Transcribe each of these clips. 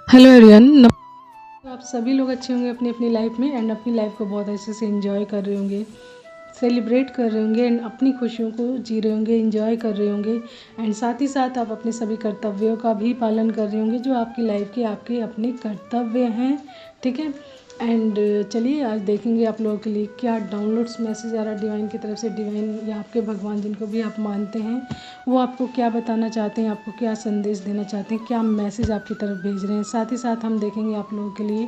Hello everyone. आप सभी लोग अच्छे होंगे अपनी अपनी लाइफ में एंड अपनी लाइफ को बहुत अच्छे से एंजॉय कर रहे होंगे, सेलिब्रेट कर रहे होंगे एंड अपनी खुशियों को जी रहे होंगे, एंजॉय कर रहे होंगे एंड साथ ही साथ आप अपने सभी कर्तव्यों का भी पालन कर रहे होंगे जो आपकी लाइफ के आपके अपने कर्तव्य हैं। ठीक है। एंड चलिए आज देखेंगे आप लोगों के लिए क्या डाउनलोड्स मैसेज आ रहा है डिवाइन की तरफ से। डिवाइन या आपके भगवान जिनको भी आप मानते हैं वो आपको क्या बताना चाहते हैं, आपको क्या संदेश देना चाहते हैं, क्या मैसेज आपकी तरफ भेज रहे हैं। साथ ही साथ हम देखेंगे आप लोगों के लिए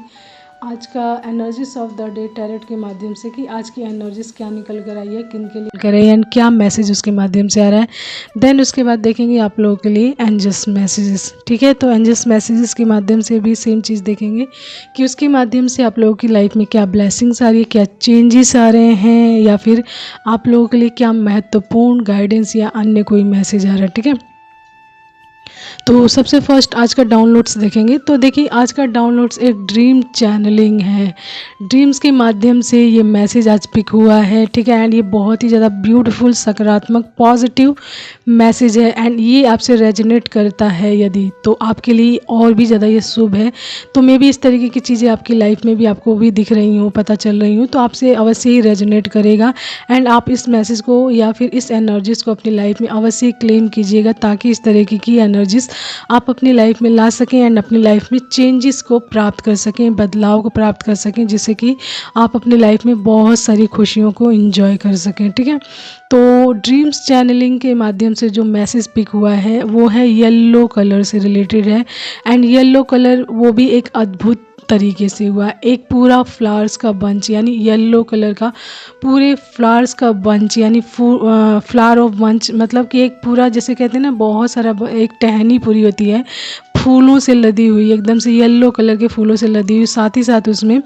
आज का energies of the day tarot के माध्यम से कि आज की एनर्जीज क्या निकल कर आई है, किन के लिए कर रही है एंड क्या मैसेज उसके माध्यम से आ रहा है। देन उसके बाद देखेंगे आप लोगों के लिए एंजल्स मैसेजेस। ठीक है, तो एंजल्स मैसेजेस के माध्यम से भी सेम चीज़ देखेंगे कि उसके माध्यम से आप लोगों की लाइफ में क्या ब्लेसिंग्स आ रही है, क्या चेंजेस आ रहे हैं, या फिर आप लोगों के लिए क्या महत्वपूर्ण गाइडेंस या अन्य कोई मैसेज आ रहा है। ठीक है, तो सबसे फर्स्ट आज का डाउनलोड्स देखेंगे। तो देखिए आज का डाउनलोड्स एक ड्रीम चैनलिंग है। ड्रीम्स के माध्यम से ये मैसेज आज पिक हुआ है। ठीक है, एंड ये बहुत ही ज़्यादा ब्यूटीफुल, सकारात्मक, पॉजिटिव मैसेज है एंड ये आपसे रेजोनेट करता है यदि, तो आपके लिए और भी ज़्यादा ये शुभ है। तो मे भी इस तरीके की चीज़ें आपकी लाइफ में भी आपको भी दिख रही हूँ, पता चल रही हूँ, तो आपसे अवश्य ही रेजोनेट करेगा एंड आप इस मैसेज को या फिर इस एनर्जीज़ को अपनी लाइफ में अवश्य क्लेम कीजिएगा ताकि इस तरीके की एनर्जीज़ आप अपनी लाइफ में ला सकें एंड अपनी लाइफ में चेंजेस को प्राप्त कर सकें, बदलाव को प्राप्त कर सकें, जिससे कि आप अपनी लाइफ में बहुत सारी खुशियों को एंजॉय कर सकें। ठीक है, तो ड्रीम्स चैनलिंग के माध्यम से जो मैसेज पिक हुआ है वो है येलो कलर से रिलेटेड है एंड येलो कलर वो भी एक अद्भुत तरीके से हुआ है। एक पूरा फ्लावर्स का बंच यानी येलो कलर का पूरे फ्लावर्स का बंच यानी फ्लावर ऑफ बंच, मतलब कि एक पूरा जैसे कहते हैं ना बहुत सारा एक टहनी पूरी होती है फूलों से लदी हुई, एकदम से येलो कलर के फूलों से लदी हुई, साथ ही साथ उसमें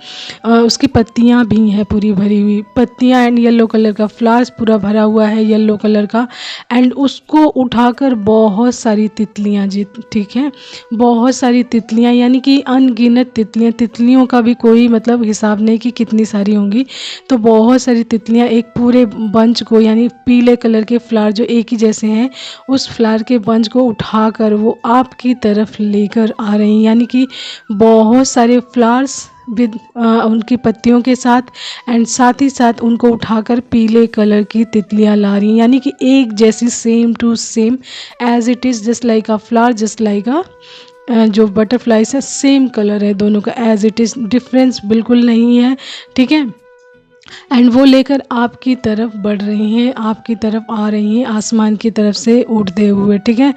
उसकी पत्तियां भी हैं पूरी भरी हुई पत्तियां एंड येलो कलर का फ्लावर्स पूरा भरा हुआ है येलो कलर का एंड उसको उठाकर बहुत सारी तितलियां जी। ठीक है, बहुत सारी तितलियां यानी कि अनगिनत तितलियां, तितलियों का भी कोई मतलब हिसाब नहीं कि कितनी सारी होंगी। तो बहुत सारी तितलियां एक पूरे बंच को यानी पीले कलर के फ्लावर जो एक ही जैसे हैं उस फ्लावर के बंच को उठाकर वो आपकी तरफ लेकर आ रही हैं, यानी कि बहुत सारे फ्लावर्स विद उनकी पत्तियों के साथ एंड साथ ही साथ उनको उठाकर पीले कलर की तितलियां ला रही हैं, यानी कि एक जैसी same to same as it is just like a flower, just like a जो बटरफ्लाइज है सेम कलर है दोनों का, एज इट इज़ डिफरेंस बिल्कुल नहीं है। ठीक है, एंड वो लेकर आपकी तरफ बढ़ रही हैं, आपकी तरफ आ रही हैं आसमान की तरफ से उड़ते हुए। ठीक है,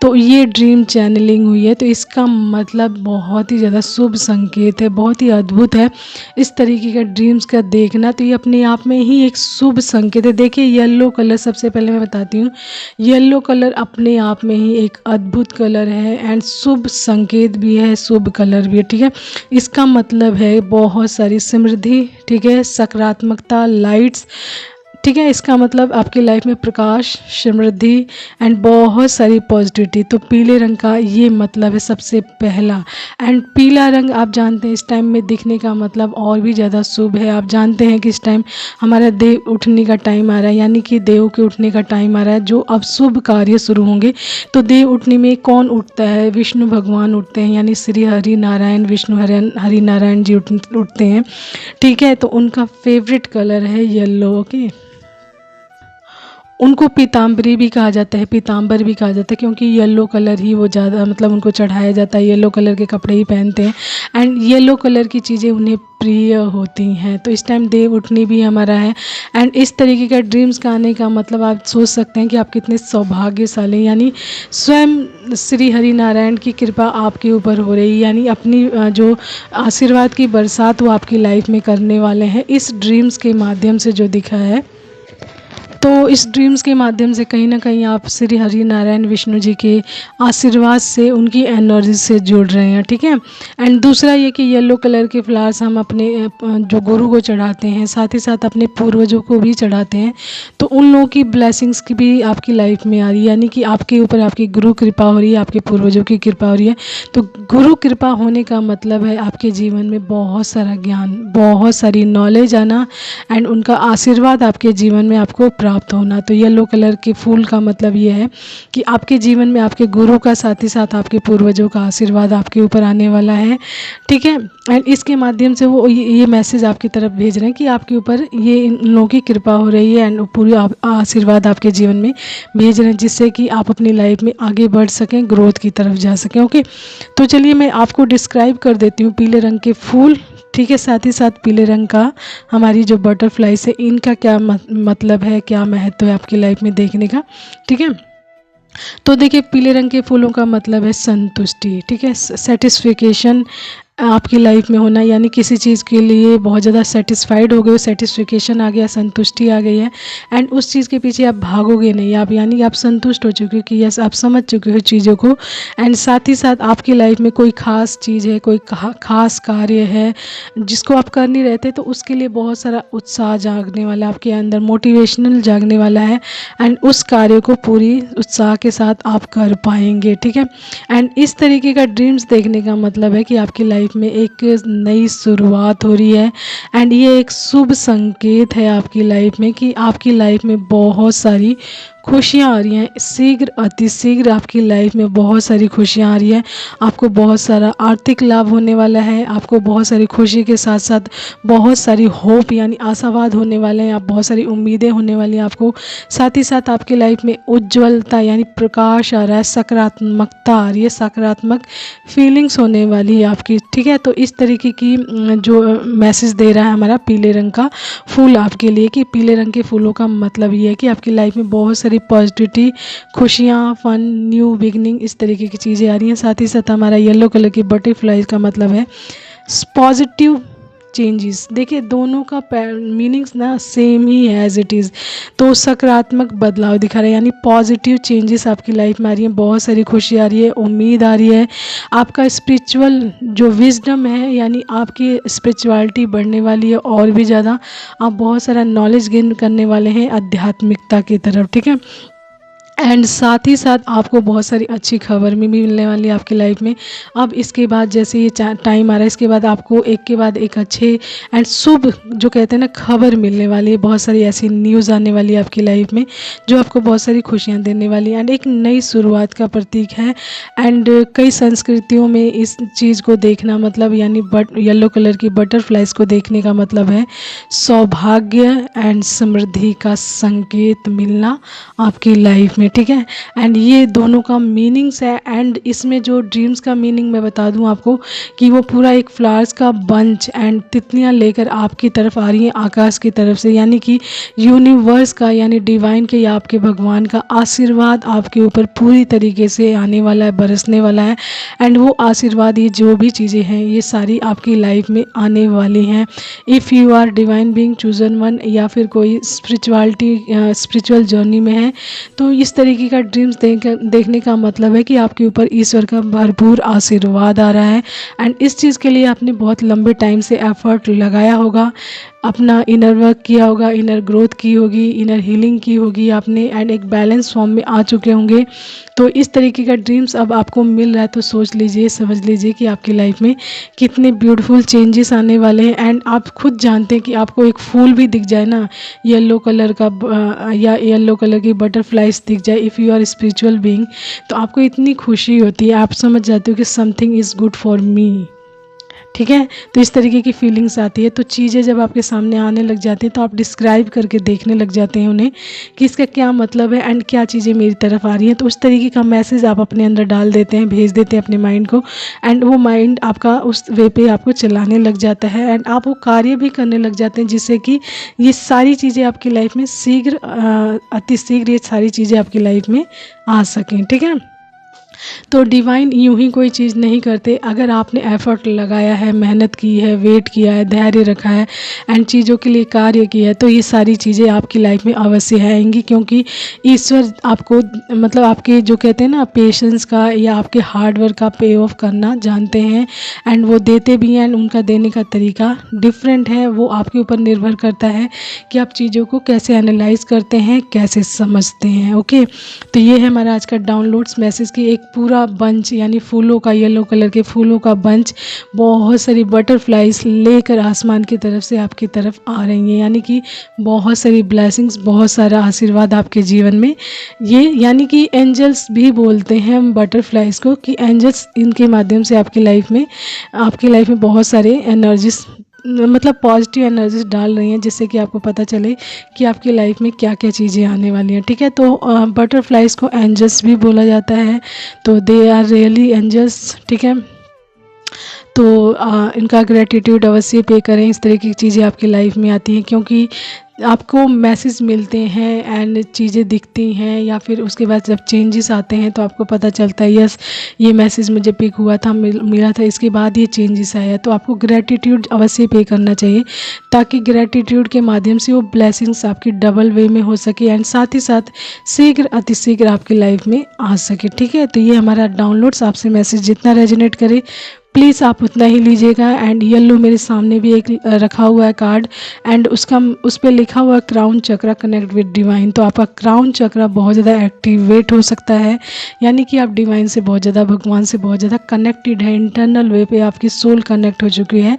तो ये ड्रीम चैनलिंग हुई है तो इसका मतलब बहुत ही ज़्यादा शुभ संकेत है, बहुत ही अद्भुत है इस तरीके का ड्रीम्स का देखना। तो ये अपने आप में ही एक शुभ संकेत है। देखिए येलो कलर, सबसे पहले मैं बताती हूँ येलो कलर अपने आप में ही एक अद्भुत कलर है एंड शुभ संकेत भी है, शुभ कलर भी है। ठीक है, इसका मतलब है बहुत सारी समृद्धि, ठीक है, सकारात्मकता, लाइट्स। ठीक है, इसका मतलब आपकी लाइफ में प्रकाश, समृद्धि एंड बहुत सारी पॉजिटिविटी। तो पीले रंग का ये मतलब है सबसे पहला। एंड पीला रंग आप जानते हैं इस टाइम में दिखने का मतलब और भी ज़्यादा शुभ है। आप जानते हैं कि इस टाइम हमारा देव उठने का टाइम आ रहा है, यानी कि देव के उठने का टाइम आ रहा है, जो अब शुभ कार्य शुरू होंगे। तो देव उठने में कौन उठता है? विष्णु भगवान उठते हैं, यानी श्री हरि नारायण विष्णु हरि नारायण जी उठते हैं। ठीक है, तो उनका फेवरेट कलर है येलो। ओके, उनको पीताम्बरी भी कहा जाता है, पीताम्बर भी कहा जाता है, क्योंकि येलो कलर ही वो ज़्यादा मतलब उनको चढ़ाया जाता है, येलो कलर के कपड़े ही पहनते हैं एंड येलो कलर की चीज़ें उन्हें प्रिय होती हैं। तो इस टाइम देव उठनी भी हमारा है एंड इस तरीके का ड्रीम्स का आने का मतलब आप सोच सकते हैं कि आप कितने सौभाग्यशाली, यानी स्वयं श्री हरि नारायण की कृपा आपके ऊपर हो रही है, यानी अपनी जो आशीर्वाद की बरसात वो आपकी लाइफ में करने वाले हैं इस ड्रीम्स के माध्यम से जो दिखा है। तो इस ड्रीम्स के माध्यम से कहीं ना कहीं आप श्री हरि नारायण विष्णु जी के आशीर्वाद से उनकी एनर्जी से जुड़ रहे हैं। ठीक है, एंड दूसरा ये कि येलो कलर के फ्लावर्स हम अपने जो गुरु को चढ़ाते हैं, साथ ही साथ अपने पूर्वजों को भी चढ़ाते हैं, तो उन लोगों की ब्लेसिंग्स की भी आपकी लाइफ में आ रही है, यानी कि आपके ऊपर आपकी गुरु कृपा हो रही है, आपके पूर्वजों की कृपा हो रही है। तो गुरु कृपा होने का मतलब है आपके जीवन में बहुत सारा ज्ञान, बहुत सारी नॉलेज आना एंड उनका आशीर्वाद आपके जीवन में आपको प्राप्त प्राप्त होना। तो येलो कलर के फूल का मतलब ये है कि आपके जीवन में आपके गुरु का, साथ ही साथ आपके पूर्वजों का आशीर्वाद आपके ऊपर आने वाला है, ठीक है। एंड इसके माध्यम से वो ये मैसेज आपकी तरफ भेज रहे हैं कि आपके ऊपर ये इन लोगों की कृपा हो रही है एंड पूरी आशीर्वाद आपके जीवन में भेज रहे हैं, जिससे कि आप अपनी लाइफ में आगे बढ़ सकें, ग्रोथ की तरफ जा सकें। ओके, तो चलिए मैं आपको डिस्क्राइब कर देती हूँ पीले रंग के फूल, ठीक है। साथ ही साथ पीले रंग का हमारी जो बटरफ्लाइज है इनका क्या मतलब है, क्या महत्व है आपकी लाइफ में देखने का, ठीक है। तो देखिए, पीले रंग के फूलों का मतलब है संतुष्टि, ठीक है, सेटिस्फिकेशन आपकी लाइफ में होना, यानी किसी चीज़ के लिए बहुत ज़्यादा सेटिस्फाइड हो गए, सेटिस्फिकेशन आ गया, संतुष्टि आ गई है एंड उस चीज़ के पीछे आप भागोगे नहीं, आप यानी आप संतुष्ट हो चुके हो कि यस आप समझ चुके हो चीज़ों को। एंड साथ ही साथ आपकी लाइफ में कोई ख़ास चीज़ है, कोई ख़ास कार्य है जिसको आप कर नहीं रहते, तो उसके लिए बहुत सारा उत्साह जागने वाला आपके अंदर, मोटिवेशनल जागने वाला है एंड उस कार्य को पूरी उत्साह के साथ आप कर पाएंगे, ठीक है। एंड इस तरीके का ड्रीम्स देखने का मतलब है कि आपकी लाइफ में एक नई शुरुआत हो रही है एंड ये एक शुभ संकेत है आपकी लाइफ में कि आपकी लाइफ में बहुत सारी खुशियाँ आ रही हैं, शीघ्र अतिशीघ्र आपकी लाइफ में बहुत सारी खुशियाँ आ रही हैं। आपको बहुत सारा आर्थिक लाभ होने वाला है, आपको बहुत सारी खुशी के साथ साथ बहुत सारी होप यानी आशावाद होने वाले हैं, आप बहुत सारी उम्मीदें होने वाली हैं आपको। साथ ही साथ आपकी लाइफ में उज्ज्वलता यानी प्रकाश आ रहा है, सकारात्मकता आ रही है, सकारात्मक फीलिंग्स होने वाली है आपकी, ठीक है। तो इस तरीके की जो मैसेज दे रहा है हमारा पीले रंग का फूल आपके लिए, कि पीले रंग के फूलों का मतलब ये है कि आपकी लाइफ में बहुत सारी पॉजिटिविटी, खुशियाँ, फन, न्यू बिगनिंग, इस तरीके की चीज़ें आ रही हैं। साथ ही साथ हमारा येलो कलर की बटरफ्लाई का मतलब है पॉजिटिव चेंजेस। देखिए, दोनों का मीनिंग्स ना सेम ही है एज इट इज़, तो सकारात्मक बदलाव दिखा रहा है, यानी पॉजिटिव चेंजेस आपकी लाइफ में आ रही हैं, बहुत सारी खुशी आ रही है, उम्मीद आ रही है। आपका स्पिरिचुअल जो विजडम है, यानी आपकी स्पिरिचुअलिटी बढ़ने वाली है और भी ज़्यादा, आप बहुत सारा नॉलेज गेन करने वाले हैं आध्यात्मिकता की तरफ, ठीक है। एंड साथ ही साथ आपको बहुत सारी अच्छी खबर भी मिलने वाली है आपकी लाइफ में। अब इसके बाद जैसे ये टाइम आ रहा है, इसके बाद आपको एक के बाद एक अच्छे एंड शुभ जो कहते हैं ना खबर मिलने वाली है, बहुत सारी ऐसी न्यूज़ आने वाली है आपकी लाइफ में जो आपको बहुत सारी खुशियाँ देने वाली है एंड एक नई शुरुआत का प्रतीक है। एंड कई संस्कृतियों में इस चीज़ को देखना मतलब यानी येलो कलर की बटरफ्लाइज को देखने का मतलब है सौभाग्य एंड समृद्धि का संकेत मिलना आपकी लाइफ में, ठीक है। एंड ये दोनों का मीनिंग्स है एंड इसमें जो ड्रीम्स का मीनिंग मैं बता दूं आपको कि वो पूरा एक फ्लावर्स का बंच एंड तितलियां लेकर आपकी तरफ आ रही हैं आकाश की तरफ से, यानी कि यूनिवर्स का यानी डिवाइन के या आपके भगवान का आशीर्वाद आपके ऊपर पूरी तरीके से आने वाला है, बरसने वाला है। एंड वो आशीर्वाद, ये जो भी चीज़ें हैं ये सारी आपकी लाइफ में आने वाली हैं। If you are divine being chosen one या फिर कोई स्पिरिचुअल जर्नी में है, तो इस तरीके का ड्रीम्स देखने का मतलब है कि आपके ऊपर ईश्वर का भरपूर आशीर्वाद आ रहा है एंड इस चीज़ के लिए आपने बहुत लंबे टाइम से एफर्ट लगाया होगा, अपना इनर वर्क किया होगा, इनर ग्रोथ की होगी, इनर हीलिंग की होगी आपने एंड एक बैलेंस फॉर्म में आ चुके होंगे। तो इस तरीके का ड्रीम्स अब आपको मिल रहा है, तो सोच लीजिए, समझ लीजिए कि आपकी लाइफ में कितने ब्यूटीफुल चेंजेस आने वाले हैं। एंड आप खुद जानते हैं कि आपको एक फूल भी दिख जाए ना येलो कलर का या येलो कलर की बटरफ्लाइज दिख जाए, if you are spiritual being, तो आपको इतनी खुशी होती है, आप समझ जाते हो कि something is good for me, ठीक है। तो इस तरीके की फीलिंग्स आती है। तो चीज़ें जब आपके सामने आने लग जाती हैं तो आप डिस्क्राइब करके देखने लग जाते हैं उन्हें कि इसका क्या मतलब है एंड क्या चीज़ें मेरी तरफ आ रही हैं। तो उस तरीके का मैसेज आप अपने अंदर डाल देते हैं, भेज देते हैं अपने माइंड को एंड वो माइंड आपका उस वे पे आपको चलाने लग जाता है एंड आप वो कार्य भी करने लग जाते हैं, जिससे कि ये सारी चीज़ें आपकी लाइफ में शीघ्र अतिशीघ्र ये सारी चीज़ें आपकी लाइफ में आ सकें, ठीक है। तो डिवाइन यूं ही कोई चीज़ नहीं करते, अगर आपने एफर्ट लगाया है, मेहनत की है, वेट किया है, धैर्य रखा है एंड चीज़ों के लिए कार्य किया है, तो ये सारी चीज़ें आपकी लाइफ में अवश्य आएंगी, क्योंकि ईश्वर आपको मतलब आपके जो कहते हैं ना पेशेंस का या आपके हार्ड वर्क का पे ऑफ करना जानते हैं एंड वो देते भी हैं एंड उनका देने का तरीका डिफरेंट है। वो आपके ऊपर निर्भर करता है कि आप चीज़ों को कैसे एनालाइज करते हैं, कैसे समझते हैं। ओके, तो ये है हमारा आज का डाउनलोड्स मैसेज की एक पूरा बंच यानी फूलों का, येलो कलर के फूलों का बंच, बहुत सारी बटरफ्लाइज लेकर आसमान की तरफ से आपकी तरफ आ रही हैं। यानी कि बहुत सारी ब्लेसिंग्स, बहुत सारा आशीर्वाद आपके जीवन में। ये यानी कि एंजल्स भी बोलते हैं हम बटरफ्लाइज को, कि एंजल्स इनके माध्यम से आपकी लाइफ में बहुत सारे एनर्जीज, मतलब पॉजिटिव एनर्जीज डाल रही हैं, जिससे कि आपको पता चले कि आपकी लाइफ में क्या क्या चीज़ें आने वाली हैं। ठीक है, तो बटरफ्लाइज को एंजल्स भी बोला जाता है, तो दे आर रियली एंजल्स। ठीक है, तो इनका ग्रेटिट्यूड अवश्य पे करें। इस तरह की चीज़ें आपकी लाइफ में आती हैं, क्योंकि आपको मैसेज मिलते हैं एंड चीज़ें दिखती हैं, या फिर उसके बाद जब चेंजेस आते हैं तो आपको पता चलता है यस ये मैसेज मुझे पिक हुआ था, मिला था, इसके बाद ये चेंजेस आया। तो आपको ग्रेटिट्यूड अवश्य पे करना चाहिए, ताकि ग्रेटिट्यूड के माध्यम से वो ब्लेसिंग्स आपकी डबल वे में हो सके, एंड साथ ही साथ शीघ्र अतिशीघ्र आपकी लाइफ में आ सके। ठीक है, तो ये हमारा डाउनलोड्स, आपसे मैसेज जितना रेजोनेट करे प्लीज़ आप उतना ही लीजिएगा। एंड येलो मेरे सामने भी एक रखा हुआ है कार्ड, एंड उस पर लिखा हुआ है crown chakra connect with divine. तो आपका क्राउन चक्रा बहुत ज़्यादा एक्टिवेट हो सकता है, यानी कि आप डिवाइन से बहुत ज़्यादा, भगवान से बहुत ज़्यादा कनेक्टेड है। इंटरनल वे पे आपकी सोल कनेक्ट हो चुकी है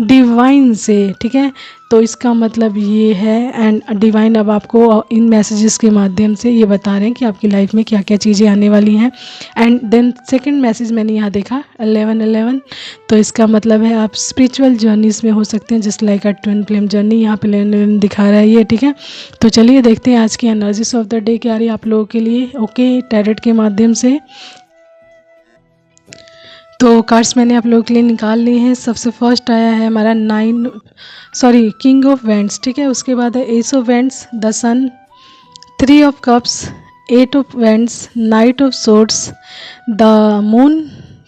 डिवाइन से। ठीक है, तो इसका मतलब ये है, एंड डिवाइन अब आपको इन मैसेजेस के माध्यम से ये बता रहे हैं कि आपकी लाइफ में क्या क्या चीज़ें आने वाली हैं। एंड देन सेकंड मैसेज मैंने यहाँ देखा 1111, तो इसका मतलब है आप स्पिरिचुअल जर्नीज में हो सकते हैं, just like a twin flame journey. यहाँ पे 1111 दिखा रहा है ये। ठीक है, तो चलिए देखते हैं आज की एनर्जीज ऑफ द डे क्या आ रही है आप लोगों के लिए। ओके, टैरोट के माध्यम से तो कार्ड्स मैंने आप लोगों के लिए निकाल लिए हैं। सबसे फर्स्ट आया है हमारा किंग ऑफ वेंट्स। ठीक है, उसके बाद है ace of wands, the sun, 3 of cups, 8 of wands, knight of swords, the moon.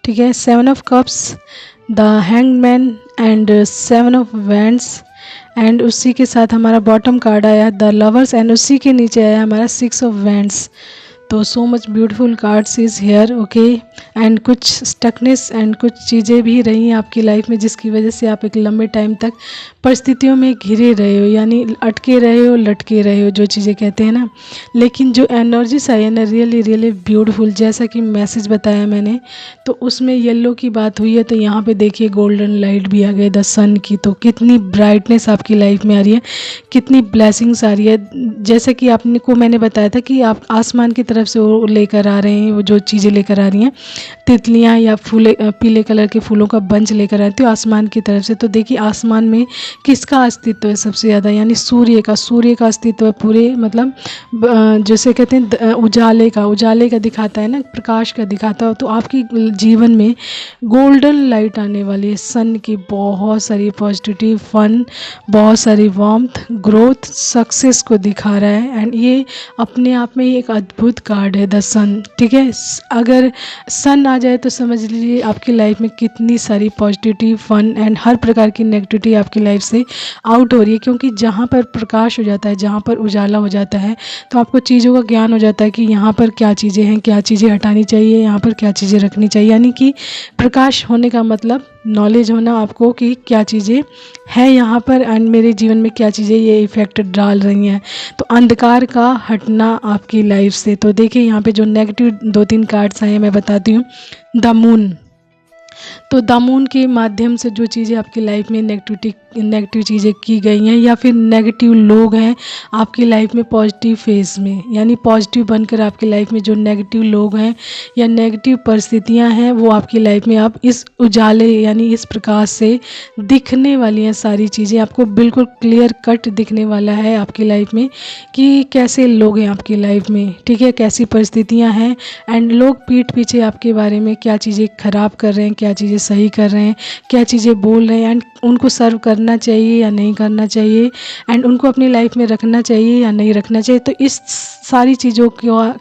ठीक है, 7 of cups, the hanged man and 7 of wands. And उसी के साथ हमारा बॉटम कार्ड आया द लवर्स, एंड उसी के नीचे आया हमारा 6 ऑफ वेंट्स। तो so much beautiful cards is here. Okay, and कुछ स्टकनेस एंड कुछ चीज़ें भी रही हैं आपकी लाइफ में, जिसकी वजह से आप एक लंबे टाइम तक परिस्थितियों में घिरे रहे हो, यानी अटके रहे हो, लटके रहे हो, जो चीज़ें कहते हैं ना। लेकिन जो एनर्जीज आई है ना, रियली रियली ब्यूटीफुल, जैसा कि मैसेज बताया मैंने, तो उसमें येलो की बात हुई है। तो यहाँ पे देखिए गोल्डन लाइट भी आ गई द सन की। तो कितनी ब्राइटनेस आपकी लाइफ में आ रही है, कितनी ब्लेसिंग्स आ रही है। जैसे कि मैंने बताया था कि आप आसमान की तरफ से वो लेकर आ रहे हैं, वो जो चीज़ें लेकर आ रही हैं, तितलियां या पीले कलर के फूलों का बंच लेकर आती हो आसमान की तरफ से। तो देखिए आसमान में किसका अस्तित्व है सबसे ज़्यादा, यानी सूर्य का अस्तित्व है पूरे, मतलब जैसे कहते हैं उजाले का दिखाता है ना, प्रकाश का दिखाता है। तो आपकी जीवन में गोल्डन लाइट आने वाली है, सन की बहुत सारी पॉजिटिविटी, फन, बहुत सारी वार्मथ, ग्रोथ, सक्सेस को दिखा रहा है। एंड ये अपने आप में ही एक अद्भुत कार्ड है द सन। ठीक है, अगर सन आ जाए तो समझ लीजिए आपकी लाइफ में कितनी सारी पॉजिटिविटी, फन एंड हर प्रकार की नेगेटिविटी आपकी लाइफ से आउट हो रही है। क्योंकि जहाँ पर प्रकाश हो जाता है, जहाँ पर उजाला हो जाता है, तो आपको चीज़ों का ज्ञान हो जाता है कि यहाँ पर क्या चीज़ें हैं, क्या चीज़ें हटानी चाहिए, यहाँ पर क्या चीज़ें रखनी चाहिए। यानी कि प्रकाश होने का मतलब नॉलेज होना आपको कि क्या चीज़ें हैं यहाँ पर, एंड मेरे जीवन में क्या चीज़ें ये इफ़ेक्ट डाल रही हैं। तो अंधकार का हटना आपकी लाइफ से। तो देखिए यहाँ पे जो नेगेटिव 2-3 कार्ड्स आए हैं मैं बताती हूँ। द मून, तो द मून के माध्यम से जो चीज़ें आपकी लाइफ में नेगेटिव चीज़ें की गई हैं, या फिर नेगेटिव लोग हैं आपकी लाइफ में पॉजिटिव फेज में, यानी पॉजिटिव बनकर आपकी लाइफ में जो नेगेटिव लोग हैं या नेगेटिव परिस्थितियां हैं, वो आपकी लाइफ में आप इस उजाले यानी इस प्रकाश से दिखने वाली हैं। सारी चीज़ें आपको बिल्कुल क्लियर कट दिखने वाला है आपकी लाइफ में कि कैसे लोग हैं आपकी लाइफ में। ठीक है, कैसी परिस्थितियाँ हैं, एंड लोग पीठ पीछे आपके बारे में क्या चीज़ें खराब कर रहे हैं, क्या चीज़ें सही कर रहे हैं, क्या चीज़ें बोल रहे हैं, एंड उनको सर्व करना चाहिए या नहीं करना चाहिए, एंड उनको अपनी लाइफ में रखना चाहिए या नहीं रखना चाहिए। तो इस सारी चीज़ों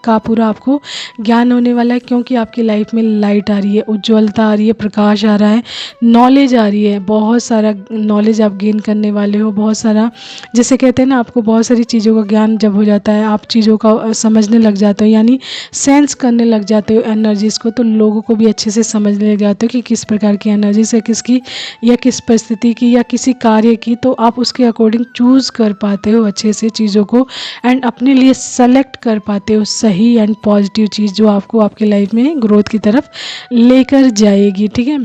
का पूरा आपको ज्ञान होने वाला है, क्योंकि आपकी लाइफ में लाइट आ रही है, उज्ज्वलता आ रही है, प्रकाश आ रहा है, नॉलेज आ रही है, बहुत सारा नॉलेज आप गेन करने वाले हो। बहुत सारा, जैसे कहते हैं ना, आपको बहुत सारी चीज़ों का ज्ञान जब हो जाता है, आप चीज़ों का समझने लग जाते हो, यानी सेंस करने लग जाते हो एनर्जीज़ को। तो लोगों को भी अच्छे से समझने लग जाते हो कि किस प्रकार की एनर्जीज है, किसकी या किस परिस्थिति की या किसी किसी कार्य की, तो आप उसके अकॉर्डिंग चूज़ कर पाते हो अच्छे से चीज़ों को एंड अपने लिए सेलेक्ट कर पाते हो सही एंड पॉजिटिव चीज़ जो आपको आपकी लाइफ में ग्रोथ की तरफ लेकर जाएगी। ठीक है,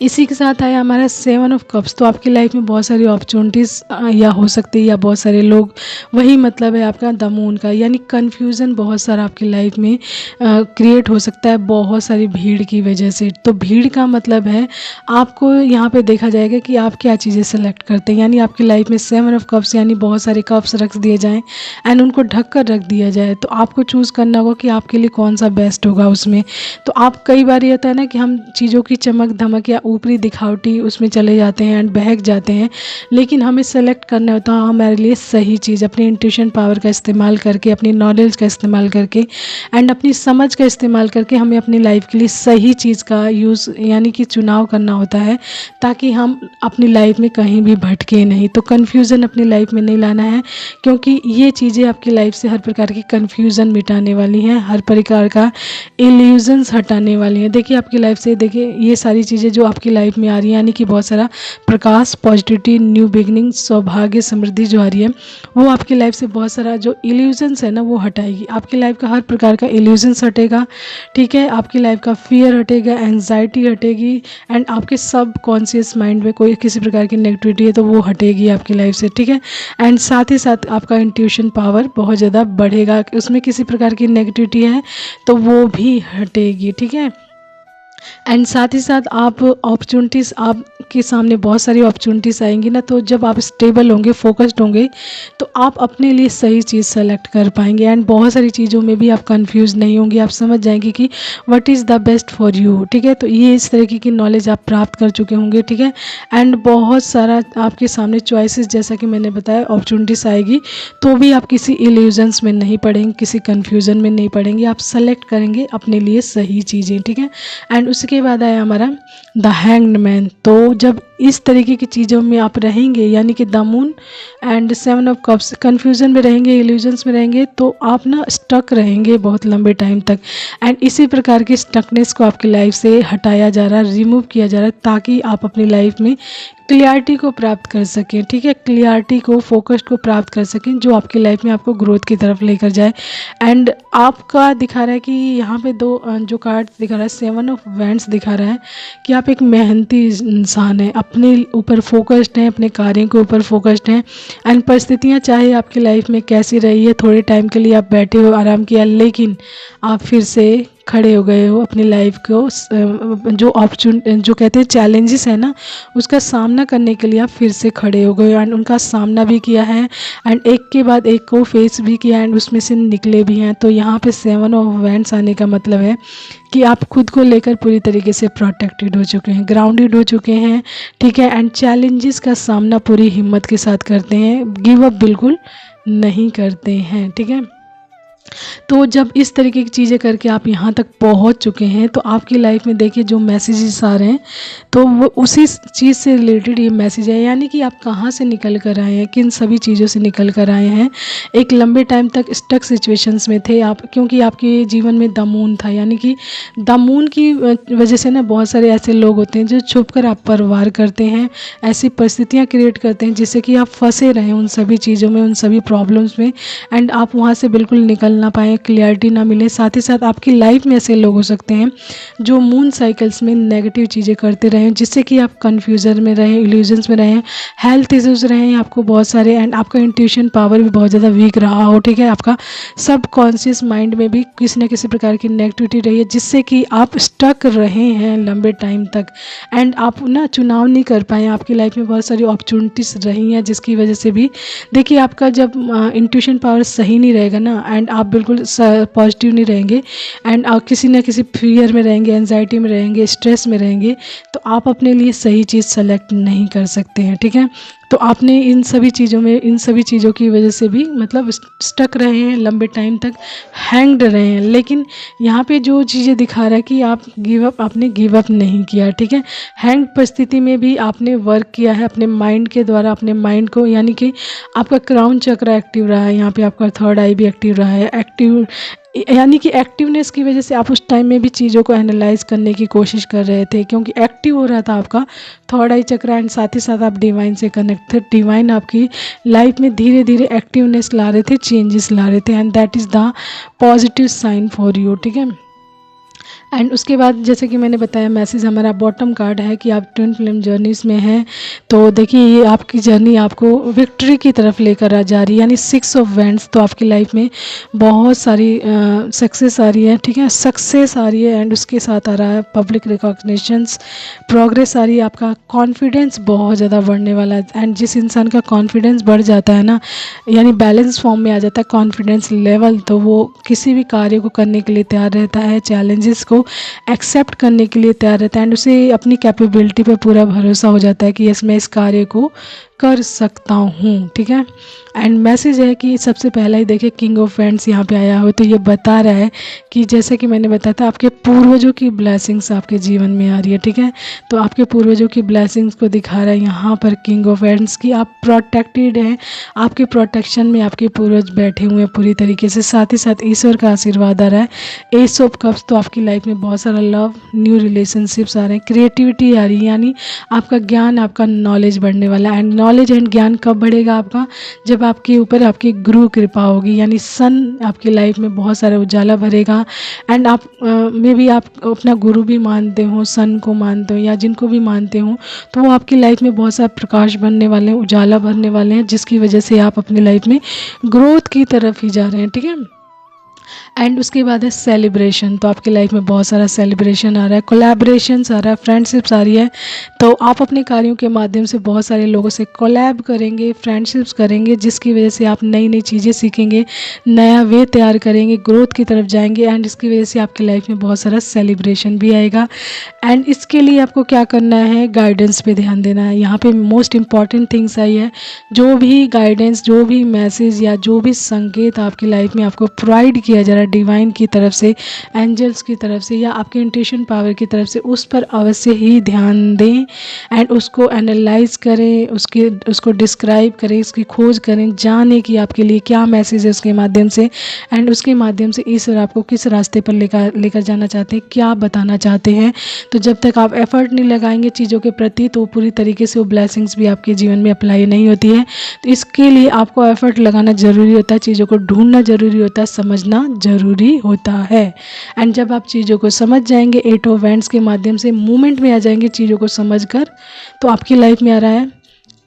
इसी के साथ आया हमारा 7 ऑफ कप्स। तो आपकी लाइफ में बहुत सारी अपॉर्चुनिटीज़ या हो सकती है या बहुत सारे लोग, वही मतलब है आपका द मून का, यानी कन्फ्यूज़न बहुत सारा आपकी लाइफ में क्रिएट हो सकता है बहुत सारी भीड़ की वजह से। तो भीड़ का मतलब है आपको यहाँ पे देखा जाएगा कि आप क्या चीज़ें सेलेक्ट करते हैं, यानी आपकी लाइफ में 7 ऑफ कप्स यानी बहुत सारे कप्स रख दिए जाएँ एंड उनको ढक कर रख दिया जाए, तो आपको चूज़ करना होगा कि आपके लिए कौन सा बेस्ट होगा उसमें। तो आप, कई बार ये होता है ना कि हम चीज़ों की चमक धमक या ऊपरी दिखावटी उसमें चले जाते हैं एंड बहक जाते हैं, लेकिन हमें सेलेक्ट करना होता है हमारे लिए सही चीज़, अपनी इंट्यूशन पावर का इस्तेमाल करके, अपनी नॉलेज का इस्तेमाल करके एंड अपनी समझ का इस्तेमाल करके हमें अपनी लाइफ के लिए सही चीज़ का यूज़ यानी कि चुनाव करना होता है, ताकि हम अपनी लाइफ में कहीं भी भटके नहीं। तो कन्फ्यूज़न अपनी लाइफ में नहीं लाना है, क्योंकि ये चीज़ें आपकी लाइफ से हर प्रकार की कन्फ्यूज़न मिटाने वाली हैं, हर प्रकार का इल्यूजन्स हटाने वाली हैं। देखिए आपकी लाइफ से, देखिए ये सारी चीज़ें जो आपकी लाइफ में आ रही है, यानी कि बहुत सारा प्रकाश, पॉजिटिविटी, न्यू बिगनिंग, सौभाग्य, समृद्धि जो आ रही है, वो आपकी लाइफ से बहुत सारा जो इल्यूजन्स है ना वो हटाएगी। आपकी लाइफ का हर प्रकार का इल्यूजन्स हटेगा। ठीक है, आपकी लाइफ का फियर हटेगा, एंजाइटी हटेगी एंड आपके सब कॉन्शियस माइंड में कोई किसी प्रकार की नेगेटिविटी है तो वो हटेगी आपकी लाइफ से। ठीक है, एंड साथ ही साथ आपका इंट्यूशन पावर बहुत ज़्यादा बढ़ेगा, उसमें किसी प्रकार की नेगेटिविटी है तो वो भी हटेगी। ठीक है, एंड साथ ही साथ आप अपॉर्चुनिटीज़, आपके सामने बहुत सारी अपॉर्चुनिटीज़ आएंगी ना, तो जब आप स्टेबल होंगे, फोकस्ड होंगे, तो आप अपने लिए सही चीज़ सेलेक्ट कर पाएंगे एंड बहुत सारी चीज़ों में भी आप कंफ्यूज नहीं होंगे, आप समझ जाएंगे कि what is the best for you. ठीक है, तो ये इस तरीके की नॉलेज आप प्राप्त कर चुके होंगे। ठीक है, एंड बहुत सारा आपके सामने चॉइसेस, जैसा कि मैंने बताया, अपॉर्चुनिटीज़ आएगी, तो भी आप किसी इल्यूजन्स में नहीं पड़ेंगे, किसी कन्फ्यूज़न में नहीं पड़ेंगे, आप सेलेक्ट करेंगे अपने लिए सही चीज़ें। ठीक है, एंड उसके बाद आया हमारा द हैंग्ड मैन। तो जब इस तरीके की चीज़ों में आप रहेंगे, यानी कि the moon and 7 of cups, confusion में रहेंगे, इल्यूजन्स में रहेंगे, तो आप ना स्टक रहेंगे बहुत लंबे टाइम तक एंड इसी प्रकार की स्टकनेस को आपकी लाइफ से हटाया जा रहा है, रिमूव किया जा रहा है, ताकि आप अपनी लाइफ में क्लियरिटी को प्राप्त कर सकें। ठीक है, क्लियरिटी को, फोकस को प्राप्त कर सकें, जो आपकी लाइफ में आपको ग्रोथ की तरफ लेकर जाए। एंड आपका दिखा रहा है कि यहाँ पे दो जो कार्ड दिखा रहा है, 7 ऑफ वैंड्स दिखा रहा है कि आप एक मेहनती इंसान हैं, अपने ऊपर फोकस्ड हैं, अपने कार्यों के ऊपर फोकस्ड हैं एंड परिस्थितियाँ चाहे आपकी लाइफ में कैसी रही है, थोड़े टाइम के लिए आप बैठे हो, आराम किया, लेकिन आप फिर से खड़े हो गए हो अपनी लाइफ को, जो ऑप्शन जो कहते हैं चैलेंजेस है ना, उसका सामना करने के लिए आप फिर से खड़े हो गए एंड उनका सामना भी किया है एंड एक के बाद एक को फेस भी किया एंड उसमें से निकले भी हैं। तो यहाँ पे 7 ऑफ वैंड्स आने का मतलब है कि आप खुद को लेकर पूरी तरीके से प्रोटेक्टेड हो चुके हैं, ग्राउंडेड हो चुके हैं। ठीक है, एंड चैलेंजेस का सामना पूरी हिम्मत के साथ करते हैं, गिव अप बिल्कुल नहीं करते हैं। ठीक है, तो जब इस तरीके की चीज़ें करके आप यहाँ तक पहुँच चुके हैं, तो आपकी लाइफ में देखिए जो मैसेजेस आ रहे हैं, तो वो उसी चीज़ से रिलेटेड ये मैसेज है, यानी कि आप कहाँ से निकल कर आए हैं, किन सभी चीज़ों से निकल कर आए हैं। एक लंबे टाइम तक स्टक सिचुएशंस में थे आप, क्योंकि आपके जीवन में द मून था, यानी कि द मून की वजह से ना बहुत सारे ऐसे लोग होते हैं जो छुप कर आप पर वार करते हैं, ऐसी परिस्थितियाँ क्रिएट करते हैं जिससे कि आप फंसे रहें उन सभी चीज़ों में, उन सभी प्रॉब्लम्स में एंड आप वहाँ से बिल्कुल निकल ना पाएँ, क्लियरिटी ना मिले। साथ ही साथ आपकी लाइफ में ऐसे लोग हो सकते हैं जो मून साइकिल्स में नेगेटिव चीज़ें करते रहें, जिससे कि आप कन्फ्यूज़न में रहें, इल्यूजन्स में रहें, हेल्थ इश्यूज़ रहें आपको बहुत सारे एंड आपका इंट्यूशन पावर भी बहुत ज़्यादा वीक रहा हो। ठीक है, आपका सब कॉन्शियस माइंड में भी किसी न किसी प्रकार की नेगेटिविटी रही है, जिससे कि आप स्टक रहे हैं लंबे टाइम तक एंड आप ना चुनाव नहीं कर पाए। आपकी लाइफ में बहुत सारी अपॉर्चुनिटीज़ रही हैं, जिसकी वजह से भी देखिए आपका जब इंट्यूशन पावर सही नहीं रहेगा ना एंड आप बिल्कुल पॉजिटिव नहीं रहेंगे एंड आप किसी न किसी फियर में रहेंगे, एंजाइटी में रहेंगे, स्ट्रेस में रहेंगे, तो आप अपने लिए सही चीज़ सेलेक्ट नहीं कर सकते हैं। ठीक है, तो आपने इन सभी चीज़ों की वजह से भी मतलब स्टक रहे हैं, लंबे टाइम तक हैंग्ड रहे हैं। लेकिन यहाँ पे जो चीज़ें दिखा रहा है कि आपने गिव अप नहीं किया, ठीक है। हैंग परिस्थिति में भी आपने वर्क किया है अपने माइंड के द्वारा, अपने माइंड को, यानी कि आपका क्राउन चक्र एक्टिव रहा है, यहाँ पे आपका थर्ड आई भी एक्टिव रहा है। यानी कि एक्टिवनेस की वजह से आप उस टाइम में भी चीज़ों को एनालाइज करने की कोशिश कर रहे थे, क्योंकि एक्टिव हो रहा था आपका थर्ड आई चक्र, एंड साथ ही साथ आप डिवाइन से कनेक्ट थे। डिवाइन आपकी लाइफ में धीरे धीरे एक्टिवनेस ला रहे थे, चेंजेस ला रहे थे, and that is the positive sign for you, ठीक है। एंड उसके बाद जैसे कि मैंने बताया, मैसेज हमारा बॉटम कार्ड है कि आप ट्विन फ्लेम जर्नीज़ में हैं। तो देखिए ये आपकी जर्नी आपको विक्ट्री की तरफ लेकर आ जा रही है, यानी 6 ऑफ वैंड्स। तो आपकी लाइफ में बहुत सारी सक्सेस आ रही है, ठीक है, सक्सेस आ रही है, एंड उसके साथ आ रहा है पब्लिक रिकॉग्निशंस, प्रोग्रेस आ रही है, आपका कॉन्फिडेंस बहुत ज़्यादा बढ़ने वाला है। एंड जिस इंसान का कॉन्फिडेंस बढ़ जाता है ना, यानी बैलेंस फॉर्म में आ जाता है कॉन्फिडेंस लेवल, तो वो किसी भी कार्य को करने के लिए तैयार रहता है, चैलेंजेस को एक्सेप्ट करने के लिए तैयार रहता है, एंड उसे अपनी कैपेबिलिटी पर पूरा भरोसा हो जाता है कि यस मैं इस कार्य को कर सकता हूँ, ठीक है। एंड मैसेज है कि सबसे पहला ही देखिए किंग ऑफ वैंड्स यहाँ पे आया हो, तो ये बता रहा है कि जैसे कि मैंने बताया था, आपके पूर्वजों की ब्लेसिंग्स आपके जीवन में आ रही है, ठीक है। तो आपके पूर्वजों की ब्लेसिंग्स को दिखा रहा है यहाँ पर किंग ऑफ वैंड्स की आप प्रोटेक्टेड हैं, आपके प्रोटेक्शन में आपके पूर्वज बैठे हुए हैं पूरी तरीके से। साथ ही साथ ईश्वर का आशीर्वाद आ रहा है। एस ऑफ कप्स, तो आपकी लाइफ में बहुत सारा लव, न्यू रिलेशनशिप्स आ रहे हैं, क्रिएटिविटी आ रही है, यानी आपका ज्ञान, आपका नॉलेज बढ़ने वाला है। एंड नॉलेज एंड ज्ञान कब बढ़ेगा आपका, जब आपके ऊपर आपकी गुरु कृपा होगी, यानी सन आपकी लाइफ में बहुत सारा उजाला भरेगा। एंड आप में भी आप अपना गुरु भी मानते हो, सन को मानते हो, या जिनको भी मानते हो, तो वो आपकी लाइफ में बहुत सारा प्रकाश बनने वाले हैं, उजाला भरने वाले हैं, जिसकी वजह से आप अपनी लाइफ में ग्रोथ की तरफ ही जा रहे हैं, ठीक है। एंड उसके बाद है सेलिब्रेशन, तो आपकी लाइफ में बहुत सारा सेलिब्रेशन आ रहा है, कोलैबोरेशंस आ रहा है, फ्रेंडशिप्स आ रही है। तो आप अपने कार्यों के माध्यम से बहुत सारे लोगों से कोलैब करेंगे, फ्रेंडशिप्स करेंगे, जिसकी वजह से आप नई नई चीज़ें सीखेंगे, नया वे तैयार करेंगे, ग्रोथ की तरफ जाएंगे, एंड इसकी वजह से आपकी लाइफ में बहुत सारा सेलिब्रेशन भी आएगा। एंड इसके लिए आपको क्या करना है, गाइडेंस पे ध्यान देना है। यहाँ पे मोस्ट इम्पॉर्टेंट थिंग्स आई है, जो भी गाइडेंस, जो भी मैसेज या जो भी संकेत आपकी लाइफ में आपको प्रोवाइड किया जा रहा है डिवाइन की तरफ से, एंजल्स की तरफ से, या आपके इंट्यूशन पावर की तरफ से, उस पर अवश्य ही ध्यान दें, एंड उसको एनालाइज करें, उसको डिस्क्राइब करें, इसकी खोज करें, जानें कि आपके लिए क्या मैसेज है उसके माध्यम से, एंड उसके माध्यम से ईश्वर आपको किस रास्ते पर लेकर जाना चाहते हैं, क्या बताना चाहते हैं। तो जब तक आप एफर्ट नहीं लगाएंगे चीज़ों के प्रति, तो पूरी तरीके से वो ब्लेसिंग्स भी आपके जीवन में अप्लाई नहीं होती है। तो इसके लिए आपको एफर्ट लगाना ज़रूरी होता है, चीज़ों को ढूंढना ज़रूरी होता है, समझना ज़रूरी होता है। एंड जब आप चीज़ों को समझ जाएंगे, 8 ऑफ वैंड्स के माध्यम से मूवमेंट में आ जाएंगे चीज़ों को समझकर, तो आपकी लाइफ में आ रहा है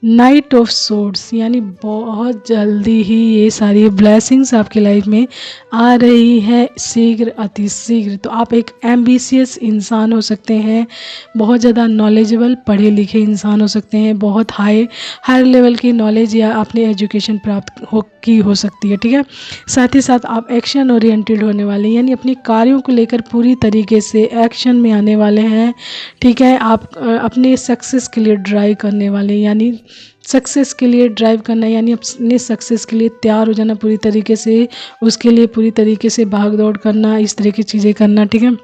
नाइट ऑफ सोर्ड्स, यानी बहुत जल्दी ही ये सारी ब्लेसिंग्स आपकी लाइफ में आ रही है, शीघ्र अति शीघ्र। तो आप एक एम्बिशियस इंसान हो सकते हैं, बहुत ज़्यादा नॉलेजेबल पढ़े लिखे इंसान हो सकते हैं, बहुत हायर लेवल की नॉलेज या आपने एजुकेशन प्राप्त हो सकती है, ठीक है। साथ ही साथ आप एक्शन ओरिएंटेड होने वाले हैं, यानी अपने कार्यों को लेकर पूरी तरीके से एक्शन में आने वाले हैं, ठीक है। आप अपने सक्सेस के लिए ड्राइव करने वाले हैं, यानी सक्सेस के लिए ड्राइव करना, यानी अपने सक्सेस के लिए तैयार हो जाना पूरी तरीके से, उसके लिए पूरी तरीके से भाग दौड़ करना, इस तरह की चीज़ें करना, ठीक है।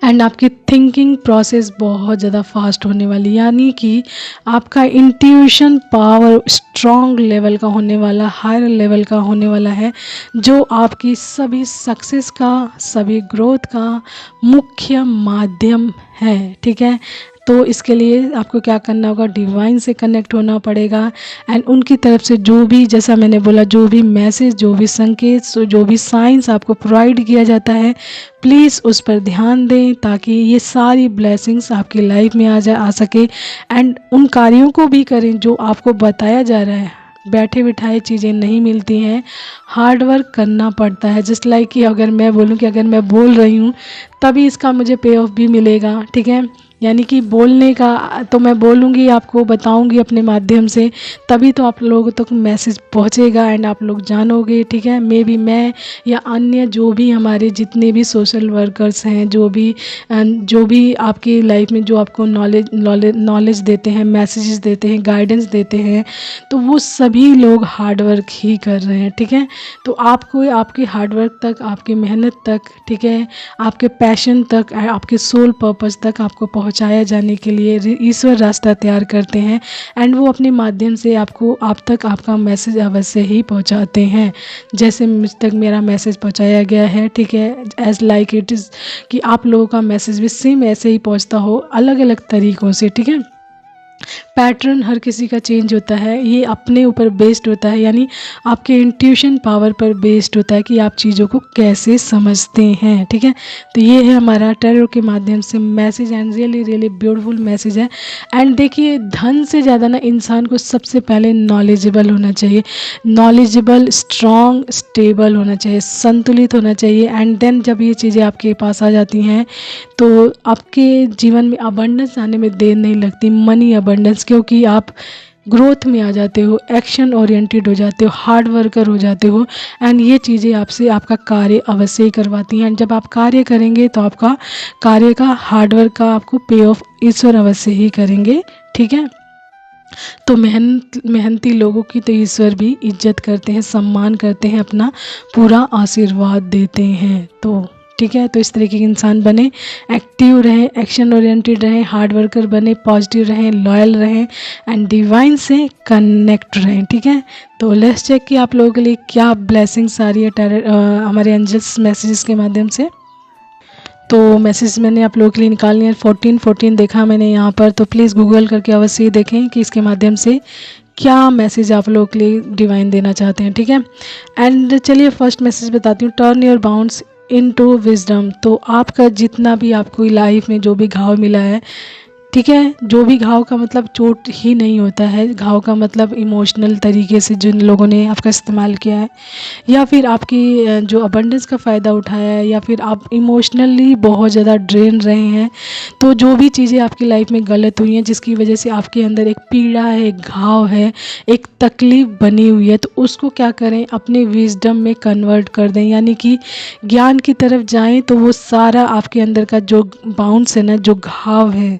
एंड आपकी थिंकिंग प्रोसेस बहुत ज़्यादा फास्ट होने वाली, यानी कि आपका इंट्यूशन पावर स्ट्रॉन्ग लेवल का होने वाला, हायर लेवल का होने वाला है, जो आपकी सभी सक्सेस का, सभी ग्रोथ का मुख्य माध्यम है, ठीक है। तो इसके लिए आपको क्या करना होगा, डिवाइन से कनेक्ट होना पड़ेगा, एंड उनकी तरफ से जो भी, जैसा मैंने बोला, जो भी मैसेज, जो भी संकेत, जो भी साइंस आपको प्रोवाइड किया जाता है, प्लीज़ उस पर ध्यान दें, ताकि ये सारी ब्लेसिंग्स आपकी लाइफ में आ सके। एंड उन कार्यों को भी करें जो आपको बताया जा रहा है। बैठे बिठाए चीज़ें नहीं मिलती हैं, हार्ड वर्क करना पड़ता है। जस्ट लाइक कि अगर मैं बोलूँ कि अगर मैं बोल रही हूँ तभी इसका मुझे पे ऑफ भी मिलेगा, ठीक है। यानी कि बोलने का तो मैं बोलूँगी, आपको बताऊँगी अपने माध्यम से, तभी तो आप लोगों तक मैसेज पहुँचेगा एंड आप लोग जानोगे, ठीक है। मे बी मैं या अन्य जो भी हमारे जितने भी सोशल वर्कर्स हैं, जो भी आपकी लाइफ में जो आपको नॉलेज देते हैं, मैसेजेस देते हैं, गाइडेंस देते हैं, तो वो सभी लोग हार्ड वर्क ही कर रहे हैं, ठीक है। तो आपको आपके हार्ड वर्क तक, आपकी मेहनत तक, ठीक है, आपके पैशन तक, आपके सोल पर्पस तक आपको पहुंचाया जाने के लिए ईश्वर रास्ता तैयार करते हैं एंड वो अपने माध्यम से आपको आप तक आपका मैसेज अवश्य ही पहुंचाते हैं, जैसे मुझ तक मेरा मैसेज पहुंचाया गया है, ठीक है। एज लाइक इट इज़ कि आप लोगों का मैसेज भी सेम ऐसे ही पहुंचता हो, अलग अलग तरीक़ों से, ठीक है। पैटर्न हर किसी का चेंज होता है, ये अपने ऊपर बेस्ड होता है, यानी आपके इंट्यूशन पावर पर बेस्ड होता है कि आप चीज़ों को कैसे समझते हैं, ठीक है। तो ये है हमारा टैरो के माध्यम से message and really really beautiful message है। एंड देखिए, धन से ज़्यादा ना इंसान को सबसे पहले नॉलेजेबल होना चाहिए, नॉलेजेबल, स्ट्रॉन्ग, स्टेबल होना चाहिए, संतुलित होना चाहिए। एंड देन जब ये चीज़ें आपके पास आ जाती हैं तो आपके जीवन में अबंडेंस आने में देर नहीं लगती, मनी अबंडेंस, क्योंकि आप ग्रोथ में आ जाते हो, एक्शन ओरिएंटेड हो जाते हो, हार्ड वर्कर हो जाते हो एंड ये चीज़ें आपसे आपका कार्य अवश्य ही करवाती हैं। एंड जब आप कार्य करेंगे तो आपका कार्य का, हार्ड वर्क का आपको पे ऑफ ईश्वर अवश्य ही करेंगे, ठीक है। तो मेहनती लोगों की तो ईश्वर भी इज्जत करते हैं, सम्मान करते हैं, अपना पूरा आशीर्वाद देते हैं। तो ठीक है, तो इस तरीके के इंसान बने, एक्टिव रहें, एक्शन ओरिएंटेड रहें, हार्ड वर्कर बने, पॉजिटिव रहें, लॉयल रहें एंड डिवाइन से कनेक्ट रहें, ठीक है। तो लेट्स चेक कि आप लोगों के लिए क्या ब्लेसिंग्स आ रही है हमारे एंजल्स मैसेजेस के माध्यम से। तो मैसेज मैंने आप लोगों के लिए निकाल लिया, 14 देखा मैंने यहाँ पर, तो प्लीज़ गूगल करके अवश्य देखें कि इसके माध्यम से क्या मैसेज आप लोगों के लिए डिवाइन देना चाहते हैं, ठीक है। एंड चलिए फर्स्ट मैसेज बताती हूँ, turn your bounds into wisdom. तो आपका जितना भी आपको लाइफ में जो भी घाव मिला है, ठीक है, जो भी घाव का मतलब चोट ही नहीं होता है, घाव का मतलब इमोशनल तरीके से जिन लोगों ने आपका इस्तेमाल किया है, या फिर आपकी जो अबंडेंस का फ़ायदा उठाया है, या फिर आप इमोशनली बहुत ज़्यादा ड्रेन रहे हैं, तो जो भी चीज़ें आपकी लाइफ में गलत हुई हैं, जिसकी वजह से आपके अंदर एक पीड़ा है, एक घाव है, एक तकलीफ़ बनी हुई है, तो उसको क्या करें, अपने विजडम में कन्वर्ट कर दें, यानी कि ज्ञान की तरफ जाएं, तो वो सारा आपके अंदर का जो बाउंड्स है ना, जो घाव है,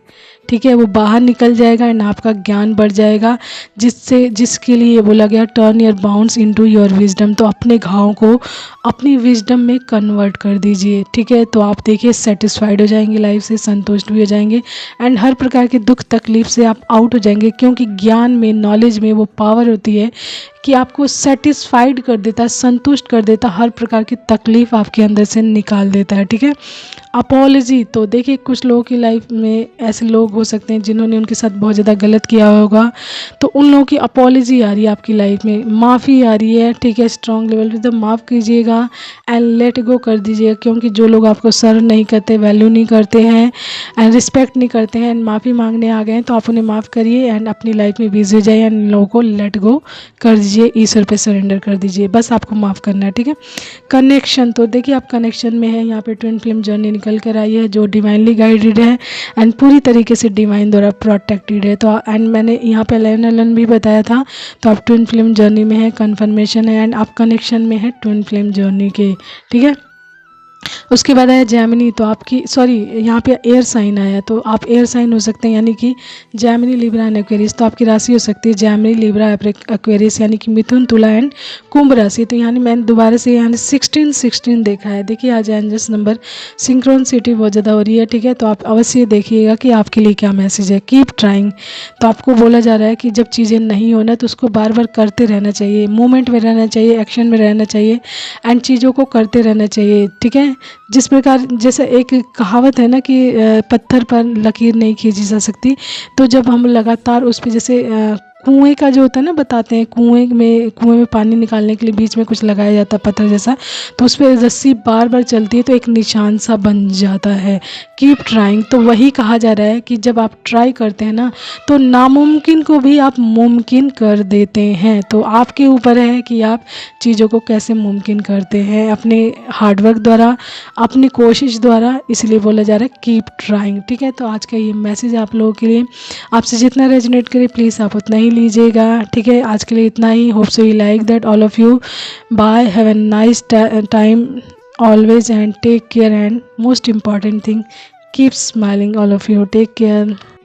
ठीक है, वो बाहर निकल जाएगा एंड आपका ज्ञान बढ़ जाएगा, जिसके लिए ये बोला गया turn your bounds into your wisdom. तो अपने घाव को अपनी विजडम में कन्वर्ट कर दीजिए, ठीक है। तो आप देखिए सेटिस्फाइड हो जाएंगे, लाइफ से संतुष्ट भी हो जाएंगे एंड हर प्रकार के दुख तकलीफ से आप आउट हो जाएंगे, क्योंकि ज्ञान में, नॉलेज में वो पावर होती है कि आपको सेटिस्फाइड कर देता है, संतुष्ट कर देता है, हर प्रकार की तकलीफ़ आपके अंदर से निकाल देता है, ठीक है। अपॉलॉजी, तो देखिए कुछ लोगों की लाइफ में ऐसे लोग हो सकते हैं जिन्होंने उनके साथ बहुत ज़्यादा गलत किया होगा, तो उन लोगों की अपॉलॉजी आ रही है आपकी लाइफ में, माफ़ी आ रही है, ठीक है। स्ट्रॉन्ग लेवल पे तो माफ़ कीजिएगा एंड लेट गो कर दीजिएगा, क्योंकि जो लोग आपको सर्व नहीं करते, वैल्यू नहीं करते हैं एंड रिस्पेक्ट नहीं करते हैं एंड माफ़ी मांगने आ गए हैं, तो आप उन्हें माफ़ करिए एंड अपनी लाइफ में बिजी हो जाइए एंड इन लोगों को लेट गो कर दीजिए, ईश्वर पे सरेंडर कर दीजिए, बस आपको माफ़ करना है, ठीक है। कनेक्शन, तो देखिए आप कनेक्शन में है, यहाँ पे ट्विन फ्लेम जर्नी निकल कर आई है जो डिवाइनली गाइडेड है एंड पूरी तरीके से डिवाइन द्वारा प्रोटेक्टेड है। तो एंड मैंने यहाँ पे 11 भी बताया था, तो आप ट्विन फ्लेम जर्नी में है, कन्फर्मेशन है एंड आप कनेक्शन में है ट्विन फ्लेम जर्नी के, ठीक है। उसके बाद आया जैमिनी, तो आपकी यहाँ पे एयर साइन आया, तो आप एयर साइन हो सकते हैं, यानी कि जैमिनी, लिब्रा एंड एक्वेरियस। तो आपकी राशि हो सकती है जैमिनी, लिब्रा, एक्वेरियस, यानी कि मिथुन, तुला एंड कुंभ राशि। तो यानी मैंने दोबारा से यहाँ 16 देखा है, देखिए आज एंजल्स नंबर सिंक्रोनिसिटी बहुत ज़्यादा हो रही है, ठीक है। तो आप अवश्य देखिएगा कि आपके लिए क्या मैसेज है, कीप ट्राइंग। तो आपको बोला जा रहा है कि जब चीज़ें नहीं होना तो उसको बार बार करते रहना चाहिए, मूवमेंट में रहना चाहिए, एक्शन में रहना चाहिए एंड चीज़ों को करते रहना चाहिए, ठीक है। जिस प्रकार, जैसे एक कहावत है ना कि पत्थर पर लकीर नहीं खींची जा सकती, तो जब हम लगातार उस पर, जैसे कुएं का जो होता है ना, बताते हैं कुएं में पानी निकालने के लिए बीच में कुछ लगाया जाता है पत्थर जैसा, तो उस पर रस्सी बार बार चलती है तो एक निशान सा बन जाता है, कीप ट्राइंग। तो वही कहा जा रहा है कि जब आप ट्राई करते हैं ना, तो नामुमकिन को भी आप मुमकिन कर देते हैं। तो आपके ऊपर है कि आप चीज़ों को कैसे मुमकिन करते हैं अपने हार्डवर्क द्वारा, अपनी कोशिश द्वारा। इसलिए बोला जा रहा है कीप ट्राइंग। ठीक है, तो आज का ये मैसेज आप लोगों के लिए, आपसे जितना रेजोनेट करे प्लीज़ आप उतना ही लीजिएगा। ठीक है, आज के लिए इतना ही। Hope so you like that all of you. Bye, have a nice time always, and take care, and most important thing, keep smiling all of you. Take care.